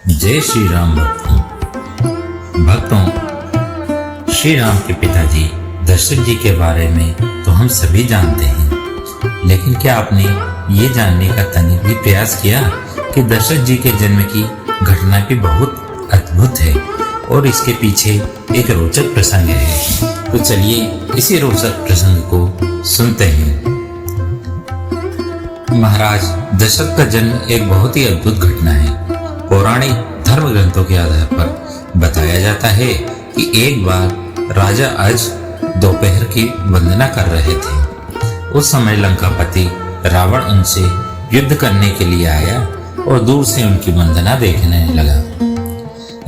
जय श्री राम भक्तों, श्री राम के पिताजी दशरथ जी के बारे में तो हम सभी जानते हैं, लेकिन क्या आपने ये जानने का तनिक भी प्रयास किया कि दशरथ जी के जन्म की घटना भी बहुत अद्भुत है और इसके पीछे एक रोचक प्रसंग है। तो चलिए इसी रोचक प्रसंग को सुनते हैं। महाराज दशरथ का जन्म एक बहुत ही अद्भुत घटना है। पौराणिक धर्म ग्रंथों के आधार पर बताया जाता है कि एक बार राजा अज दोपहर की वंदना कर रहे थे। उस समय लंकापति रावण उनसे युद्ध करने के लिए आया और दूर से उनकी वंदना देखने लगा।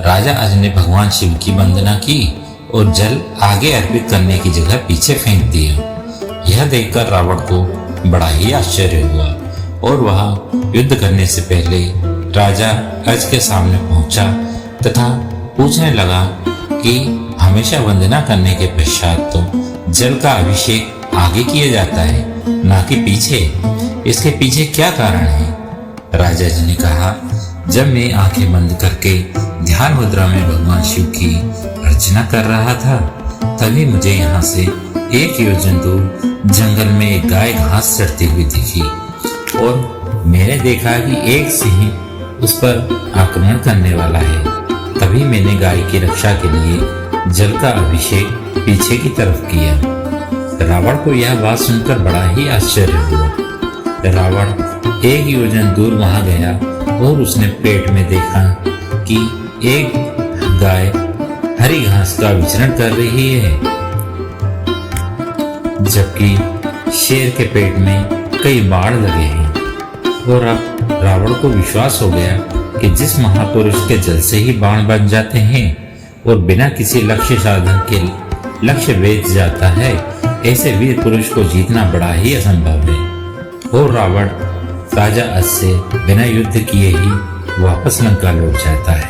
राजा अज ने भगवान शिव की वंदना की और जल आगे अर्पित करने की जगह पीछे फेंक दिया। यह देखकर रावण को बड़ा ही आश्चर्य हुआ और वह युद्ध करने से पहले राजा अज के सामने पहुंचा तथा पूछने लगा कि हमेशा वंदना करने के पश्चात तो जल का अभिषेक आगे किया जाता है, ना कि पीछे। इसके पीछे क्या कारण है? राजा जी ने कहा, जब मैं आंखें बंद करके ध्यान मुद्रा में भगवान शिव की अर्चना कर रहा था, तभी मुझे यहाँ से एक योजन दूर जंगल में एक गाय घास चरती हुई दिखी और मैंने देखा कि एक सिंह उस पर आक्रमण करने वाला है। तभी मैंने गाय की रक्षा के लिए जल का अभिषेक पीछे की तरफ किया। रावण को यह बात सुनकर बड़ा ही आश्चर्य हुआ। रावण एक योजन दूर वहां गया और उसने पेट में देखा कि एक गाय हरी घास का विचरण कर रही है, जबकि शेर के पेट में कई बाण लगे हैं। और अब रावण को विश्वास हो गया कि जिस महापुरुष के जल से ही बाण बन जाते हैं और बिना किसी लक्ष्य साधन के लक्ष्य वेध जाता है, ऐसे वीर पुरुष को जीतना बड़ा ही असंभव है। और रावण राजा अज से बिना युद्ध किए ही वापस लंका लौट जाता है।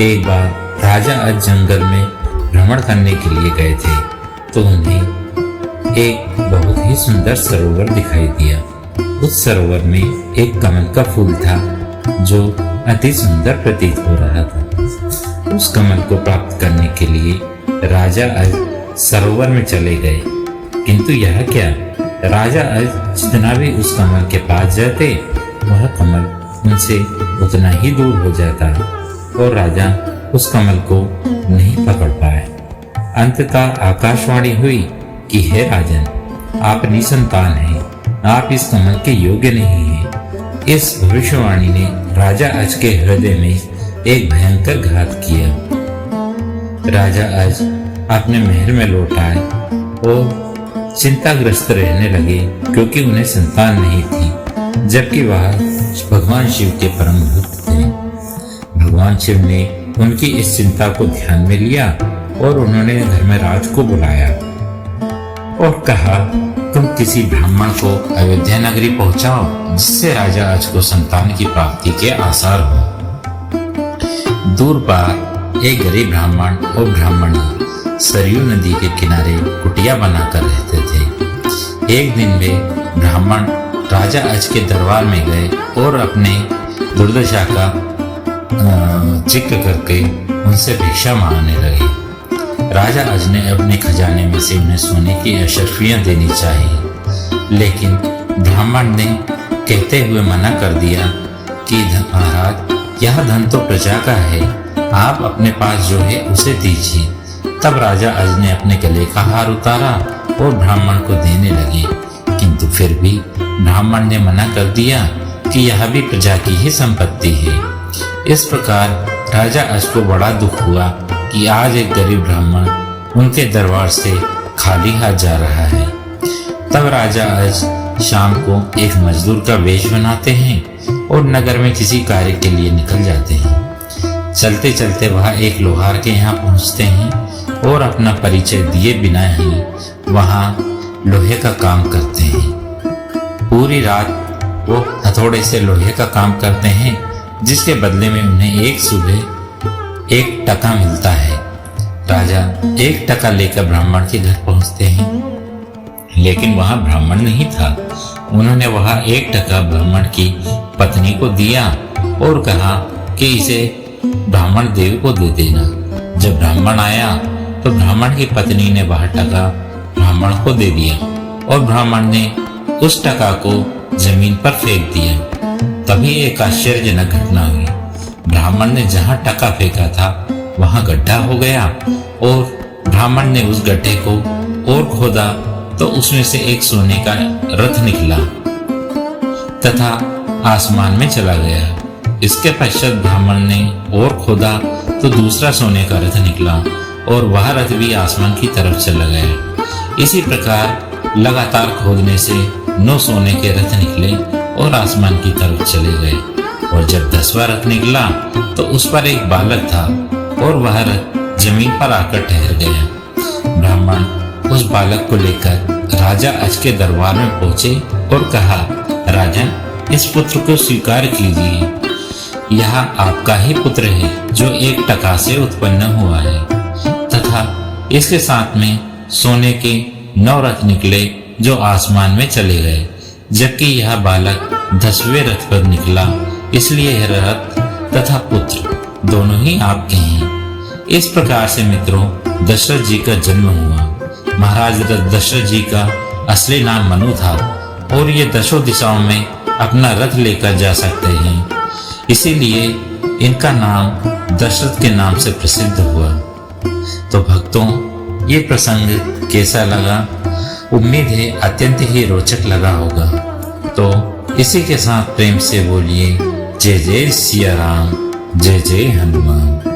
एक बार राजा अज जंगल में भ्रमण करने के लिए गए थे तो उन्हें एक बहुत ही सुंदर सरोवर दिखाई दिया। उस सरोवर में एक कमल का फूल था जो अति सुंदर प्रतीत हो रहा था। उस कमल को प्राप्त करने के लिए राजा अज सरोवर में चले गए, किंतु यह क्या, राजा अज जितना भी उस कमल के पास जाते, वह कमल उनसे उतना ही दूर हो जाता और राजा उस कमल को नहीं पकड़ पाए। अंततः आकाशवाणी हुई कि हे राजन, आप निसंतान हैं, आप इस कमल के योग्य नहीं हैं। इस भविष्यवाणी ने राजा अज के हृदय में एक भयंकर घात किया। राजा अज अपने महल में लौट आए और चिंताग्रस्त रहने लगे, क्योंकि उन्हें संतान नहीं थी, जबकि वह भगवान शिव के परम भक्त थे। भगवान शिव ने उनकी इस चिंता को ध्यान में लिया और उन्होंने धर्मराज को बुलाया और कहा, तुम किसी ब्राह्मण को अयोध्या नगरी पहुंचाओ जिससे राजा अज को संतान की प्राप्ति के आसार हो। दूर पार एक गरीब ब्राह्मण और ब्राह्मणी सरयू नदी के किनारे कुटिया बनाकर रहते थे। एक दिन वे ब्राह्मण राजा अज के दरबार में गए और अपने दुर्दशा का जिक्र करके उनसे भिक्षा मांगने लगे। राजा अज ने अपने खजाने में से उन्हें सोने की अशर्फियां देनी चाहिए, लेकिन ब्राह्मण ने कहते हुए मना कर दिया कि महाराज, यह धन तो प्रजा का है, आप अपने पास जो है उसे दीजिए। तब राजा अज ने अपने गले का हार उतारा और ब्राह्मण को देने लगे, किंतु फिर भी ब्राह्मण ने मना कर दिया कि यह भी प्रजा की ही संपत्ति है। इस प्रकार राजा अज को बड़ा दुख हुआ कि आज एक गरीब ब्राह्मण उनके दरबार से खाली हाथ जा रहा है। तब राजा अज शाम को एक मजदूर का वेश बनाते हैं और नगर में किसी कार्य के लिए निकल जाते हैं। चलते चलते वह एक लोहार के यहाँ पहुँचते हैं और अपना परिचय दिए बिना ही वहाँ लोहे का काम करते हैं। पूरी रात वो हथौड़े से लोहे का काम करते हैं, जिसके बदले में उन्हें एक सुबह 1 टका मिलता है। राजा 1 टका लेकर ब्राह्मण के घर पहुंचते हैं, लेकिन वहां ब्राह्मण नहीं था। उन्होंने वहां 1 टका ब्राह्मण की पत्नी को दिया और कहा, कि इसे ब्राह्मण देव को दे देना। जब ब्राह्मण आया तो ब्राह्मण की पत्नी ने वह टका ब्राह्मण को दे दिया और ब्राह्मण ने उस टका को जमीन पर फेंक दिया। तभी एक आश्चर्यजनक घटना हुई। ब्राह्मण ने जहां टका फेंका था वहां गड्ढा हो गया और ब्राह्मण ने उस गड्ढे को और खोदा तो उसमें से एक सोने का रथ निकला तथा आसमान में चला गया। इसके पश्चात ब्राह्मण ने और खोदा तो दूसरा सोने का रथ निकला और वह रथ भी आसमान की तरफ चला गया। इसी प्रकार लगातार खोदने से 9 सोने के रथ निकले और आसमान की तरफ चले गए। और जब 10वां रथ निकला तो उस पर एक बालक था और वह रथ जमीन पर आकर ठहर गया। ब्राह्मण उस बालक को लेकर राजा अज के दरबार में पहुंचे और कहा, राजन, इस पुत्र को स्वीकार कीजिए। यह आपका ही पुत्र है जो एक टका से उत्पन्न हुआ है तथा इसके साथ में सोने के 9 रथ निकले जो आसमान में चले गए, जबकि यह बालक 10वें रथ पर निकला। इसलिए यह रथ तथा पुत्र दोनों ही आपके हैं। इस प्रकार से मित्रों दशरथ जी का जन्म हुआ। महाराज दशरथ जी का असली नाम मनु था और ये 10 दिशाओं में अपना रथ लेकर जा सकते हैं, इसीलिए इनका नाम दशरथ के नाम से प्रसिद्ध हुआ। तो भक्तों, ये प्रसंग कैसा लगा? उम्मीद है अत्यंत ही रोचक लगा होगा। तो इसी के साथ प्रेम से बोलिए जय जय सिया राम, जय जय हनुमान।